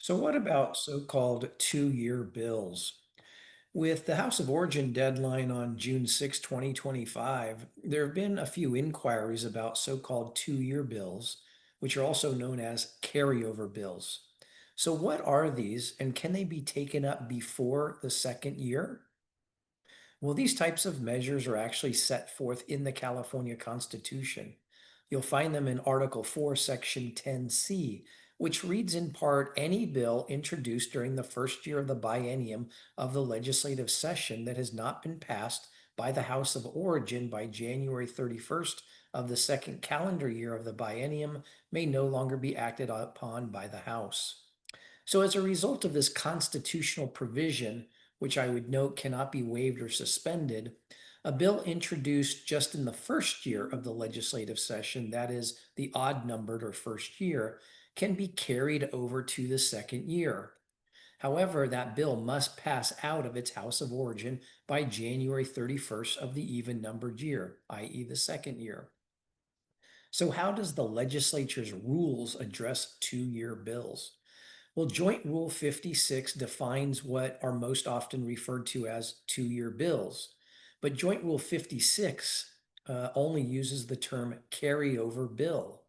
So what about so-called two-year bills? With the House of Origin deadline on June 6, 2025, there have been a few inquiries about so-called two-year bills, which are also known as carryover bills. So what are these, and can they be taken up before the second year? Well, these types of measures are actually set forth in the California Constitution. You'll find them in Article 4, Section 10C, which reads in part any bill introduced during the first year of the biennium of the legislative session that has not been passed by the House of Origin by January 31st of the second calendar year of the biennium may no longer be acted upon by the House. So, as a result of this constitutional provision, which I would note cannot be waived or suspended, a bill introduced just in the first year of the legislative session, that is, the odd numbered or first year, can be carried over to the second year. However, that bill must pass out of its House of Origin by January 31st of the even numbered year, i.e., the second year. So, how does the legislature's rules address two-year bills? Well, Joint Rule 56 defines what are most often referred to as two-year bills, but Joint Rule 56 only uses the term carryover bill.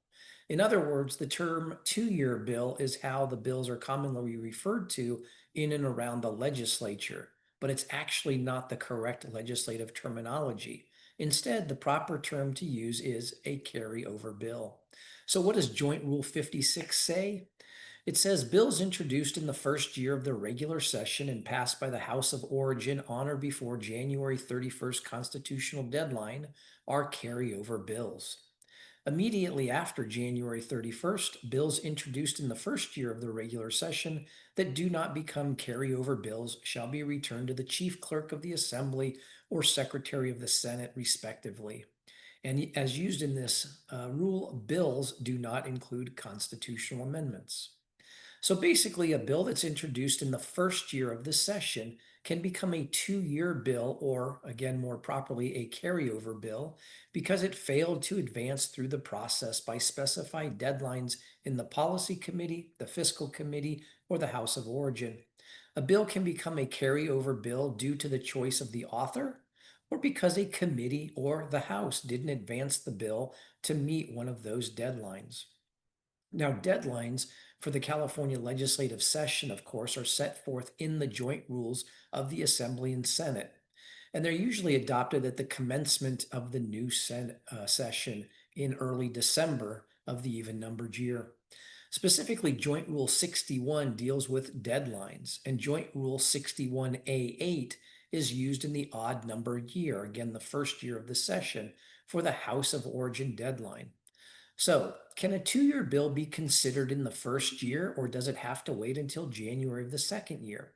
In other words, the term two-year bill is how the bills are commonly referred to in and around the legislature, but it's actually not the correct legislative terminology. Instead, the proper term to use is a carryover bill. So what does Joint Rule 56 say? It says bills introduced in the first year of the regular session and passed by the House of Origin on or before January 31st constitutional deadline are carryover bills. Immediately after January 31st, bills introduced in the first year of the regular session that do not become carryover bills shall be returned to the Chief Clerk of the Assembly or Secretary of the Senate, respectively. And as used in this rule, bills do not include constitutional amendments. So basically, a bill that's introduced in the first year of the session can become a two-year bill, or again, more properly, a carryover bill, because it failed to advance through the process by specified deadlines in the Policy Committee, the Fiscal Committee, or the House of Origin. A bill can become a carryover bill due to the choice of the author, or because a committee or the House didn't advance the bill to meet one of those deadlines. Now, deadlines for the California legislative session, of course, are set forth in the joint rules of the Assembly and Senate, and they're usually adopted at the commencement of the new session in early December of the even numbered year. Specifically, Joint Rule 61 deals with deadlines, and Joint Rule 61A8 is used in the odd numbered year, again, the first year of the session, for the House of Origin deadline. So, can a two-year bill be considered in the first year, or does it have to wait until January of the second year?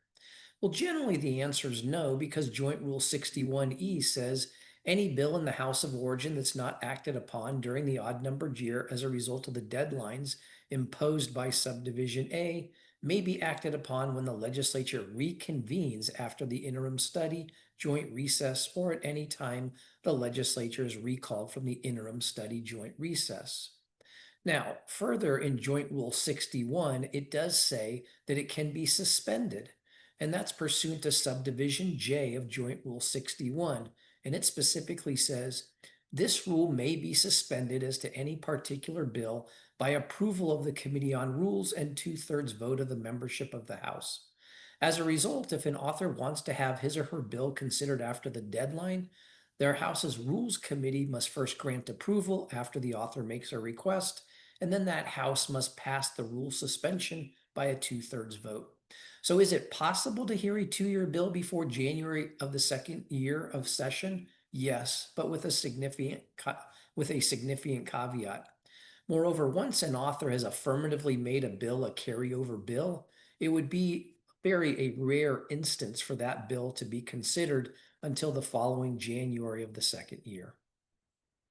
Well, generally the answer is no, because Joint Rule 61E says any bill in the House of Origin that's not acted upon during the odd-numbered year as a result of the deadlines imposed by Subdivision A may be acted upon when the legislature reconvenes after the interim study, joint recess, or at any time the legislature is recalled from the interim study, joint recess. Now, further in Joint Rule 61, it does say that it can be suspended, and that's pursuant to Subdivision J of Joint Rule 61. And it specifically says this rule may be suspended as to any particular bill by approval of the Committee on Rules and two-thirds vote of the membership of the House. As a result, if an author wants to have his or her bill considered after the deadline, their House's Rules Committee must first grant approval after the author makes a request, and then that House must pass the rule suspension by a two-thirds vote. So is it possible to hear a two-year bill before January of the second year of session? Yes, but with a significant caveat. Moreover, once an author has affirmatively made a bill a carryover bill, it would be very a rare instance for that bill to be considered until the following January of the second year.